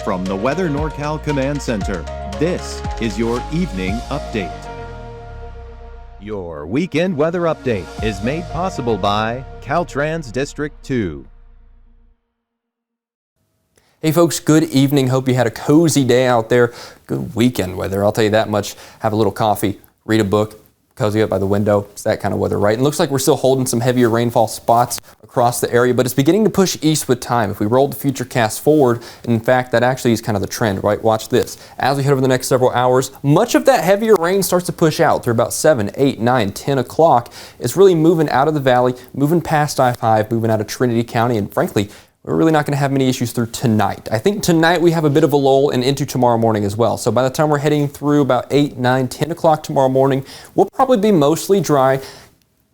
From the Weather NorCal Command Center, this is your evening update. Your weekend weather update is made possible by Caltrans District 2. Hey folks, good evening. Hope you had a cozy day out there. Good weekend weather, I'll tell you that much. Have a little coffee, read a book, cozy up by the window. It's that kind of weather, right? And it looks like we're still holding some heavier rainfall spots across the area, but it's beginning to push east with time. If we roll the futurecast forward, and in fact, that actually is kind of the trend, right? Watch this. As we head over the next several hours, much of that heavier rain starts to push out through about 7, 8, 9, 10 o'clock. It's really moving out of the valley, moving past I-5, moving out of Trinity County, and frankly, we're really not going to have many issues through tonight. I think tonight we have a bit of a lull and into tomorrow morning as well. So by the time we're heading through about 8, 9, 10 o'clock tomorrow morning, we'll probably be mostly dry.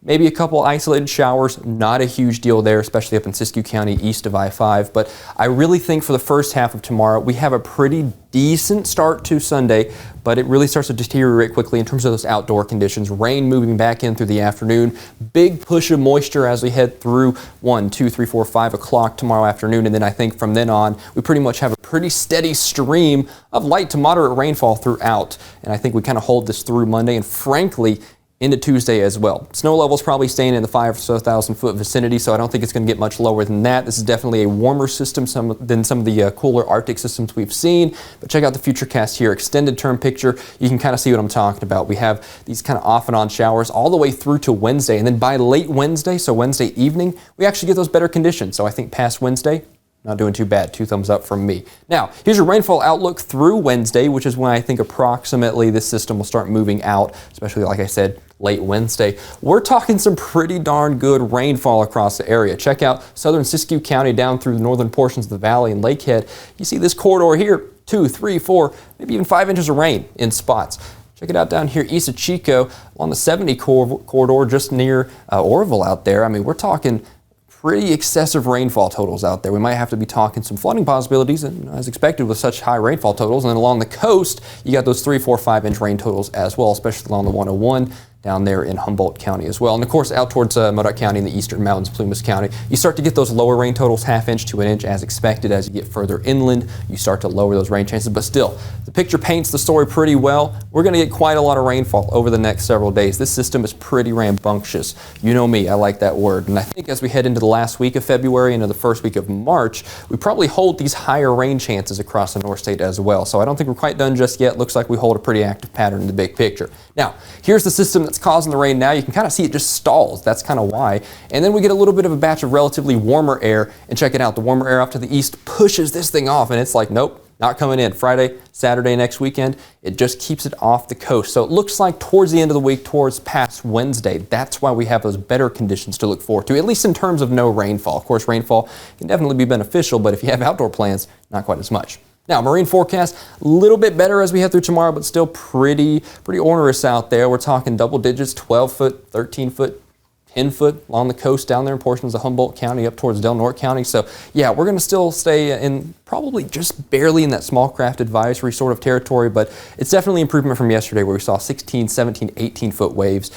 Maybe a couple isolated showers, not a huge deal there, especially up in Siskiyou County east of I-5. But I really think for the first half of tomorrow, we have a pretty decent start to Sunday, but it really starts to deteriorate quickly in terms of those outdoor conditions. Rain moving back in through the afternoon, big push of moisture as we head through 1, 2, 3, 4, 5 o'clock tomorrow afternoon. And then I think from then on, we pretty much have a pretty steady stream of light to moderate rainfall throughout. And I think we kind of hold this through Monday and frankly, into Tuesday as well. Snow levels probably staying in the 5,000 foot vicinity, so I don't think it's going to get much lower than that. This is definitely a warmer system than some of the cooler Arctic systems we've seen. But check out the futurecast here, extended term picture. You can kind of see what I'm talking about. We have these kind of off and on showers all the way through to Wednesday, and then by late Wednesday, so Wednesday evening, we actually get those better conditions. So I think past Wednesday, not doing too bad. 2 thumbs up from me. Now, here's your rainfall outlook through Wednesday, which is when I think approximately this system will start moving out, especially like I said, late Wednesday. We're talking some pretty darn good rainfall across the area. Check out southern Siskiyou County down through the northern portions of the valley and Lakehead. You see this corridor here, 2, 3, 4, maybe even 5 inches of rain in spots. Check it out down here east of Chico on the 70 corridor just near Orville out there. I mean, we're talking pretty excessive rainfall totals out there. We might have to be talking some flooding possibilities, and as expected with such high rainfall totals. And then along the coast, you got those 3, 4, 5 inch rain totals as well, especially along the 101 down there in Humboldt County as well. And of course, out towards Modoc County in the eastern mountains, Plumas County, you start to get those lower rain totals, ½ to 1 inch as expected. As you get further inland, you start to lower those rain chances. But still, the picture paints the story pretty well. We're going to get quite a lot of rainfall over the next several days. This system is pretty rambunctious. You know me, I like that word. And I think as we head into the last week of February and into the first week of March, we probably hold these higher rain chances across the North State as well. So I don't think we're quite done just yet. Looks like we hold a pretty active pattern in the big picture. Now, here's the system that's causing the rain now. You can kind of see it just stalls. That's kind of why. And then we get a little bit of a batch of relatively warmer air. And check it out. The warmer air up to the east pushes this thing off. And it's like, nope, not coming in. Friday, Saturday, next weekend, it just keeps it off the coast. So it looks like towards the end of the week, towards past Wednesday, that's why we have those better conditions to look forward to, at least in terms of no rainfall. Of course, rainfall can definitely be beneficial, but if you have outdoor plans, not quite as much. Now, marine forecast, a little bit better as we head through tomorrow, but still pretty onerous out there. We're talking double digits, 12 foot, 13 foot, 10 foot along the coast down there in portions of Humboldt County up towards Del Norte County. So yeah, we're going to still stay in probably just barely in that small craft advisory sort of territory, but it's definitely improvement from yesterday where we saw 16, 17, 18 foot waves,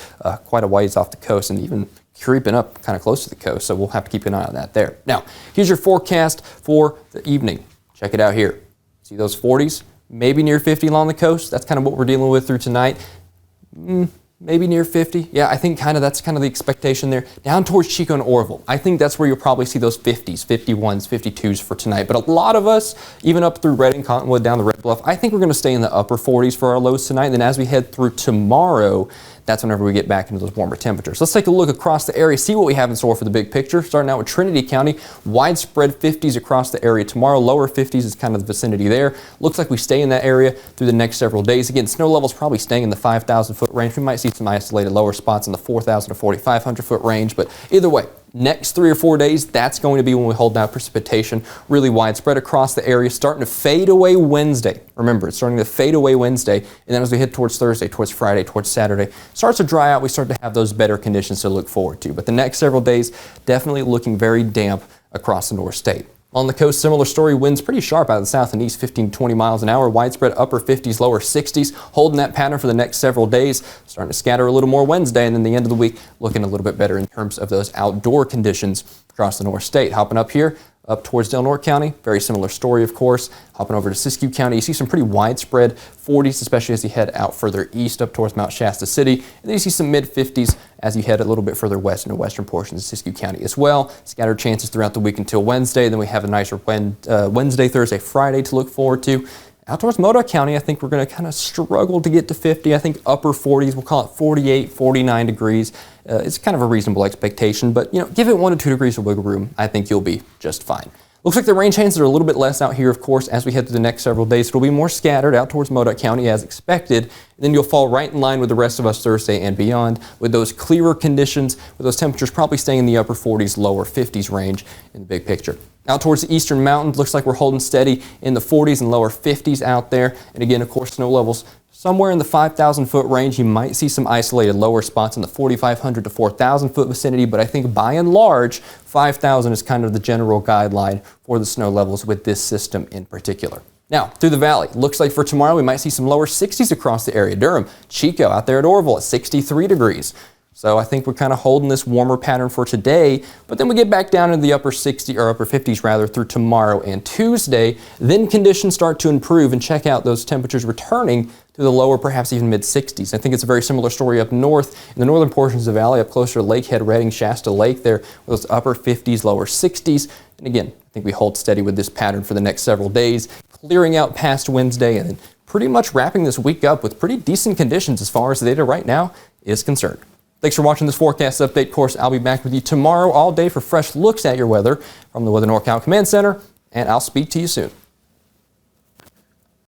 quite a ways off the coast and even creeping up kind of close to the coast. So we'll have to keep an eye on that there. Now, here's your forecast for the evening. Check it out here. See those 40s, maybe near 50 along the coast. That's kind of what we're dealing with through tonight. Maybe near 50. Yeah, I think that's kind of the expectation there. Down towards Chico and Orville, I think that's where you'll probably see those 50s, 51s, 52s for tonight. But a lot of us, even up through Redding, Cottonwood, down the Red Bluff, I think we're going to stay in the upper 40s for our lows tonight. And then as we head through tomorrow, that's whenever we get back into those warmer temperatures. Let's take a look across the area, see what we have in store for the big picture. Starting out with Trinity County, widespread 50s across the area tomorrow. Lower 50s is kind of the vicinity there. Looks like we stay in that area through the next several days. Again, snow levels probably staying in the 5,000 foot range. We might see some isolated lower spots in the 4,000 to 4,500 foot range, but either way, next 3 or 4 days, that's going to be when we hold down precipitation really widespread across the area, starting to fade away Wednesday. Remember, it's starting to fade away Wednesday, and then as we head towards Thursday, towards Friday, towards Saturday, starts to dry out. We start to have those better conditions to look forward to. But the next several days, definitely looking very damp across the North State. On the coast, similar story, winds pretty sharp out of the south and east, 15 to 20 miles an hour, widespread upper 50s, lower 60s, holding that pattern for the next several days, starting to scatter a little more Wednesday, and then the end of the week looking a little bit better in terms of those outdoor conditions across the North State. Hopping up here, Up towards Del Norte County, very similar story, of course. Hopping over to Siskiyou County, you see some pretty widespread 40s, especially as you head out further east up towards Mount Shasta City. And then you see some mid-50s as you head a little bit further west into western portions of Siskiyou County as well. Scattered chances throughout the week until Wednesday. Then we have a nicer Wednesday, Thursday, Friday to look forward to. Out towards Modoc County, I think we're going to kind of struggle to get to 50. I think upper 40s, we'll call it 48, 49 degrees. It's kind of a reasonable expectation, but give it 1 to 2 degrees of wiggle room. I think you'll be just fine. Looks like the rain chances are a little bit less out here, of course, as we head through the next several days. It'll be more scattered out towards Modoc County as expected. And then you'll fall right in line with the rest of us Thursday and beyond with those clearer conditions, with those temperatures probably staying in the upper 40s, lower 50s range in the big picture. Out towards the eastern mountains, looks like we're holding steady in the 40s and lower 50s out there. And again, of course, snow levels somewhere in the 5,000 foot range. You might see some isolated lower spots in the 4,500 to 4,000 foot vicinity, but I think by and large, 5,000 is kind of the general guideline for the snow levels with this system in particular. Now, through the valley, looks like for tomorrow we might see some lower 60s across the area. Durham, Chico out there at Orville at 63 degrees. So I think we're kind of holding this warmer pattern for today, but then we get back down into the upper 60 or upper 50s rather through tomorrow and Tuesday. Then conditions start to improve, and check out those temperatures returning to the lower, perhaps even mid 60s. I think it's a very similar story up north in the northern portions of the valley, up closer to Lakehead, Redding, Shasta Lake there, with those upper 50s, lower 60s. And again, I think we hold steady with this pattern for the next several days, clearing out past Wednesday and then pretty much wrapping this week up with pretty decent conditions as far as the data right now is concerned. Thanks for watching this forecast update. Of course, I'll be back with you tomorrow all day for fresh looks at your weather from the Weather NorCal Command Center, and I'll speak to you soon.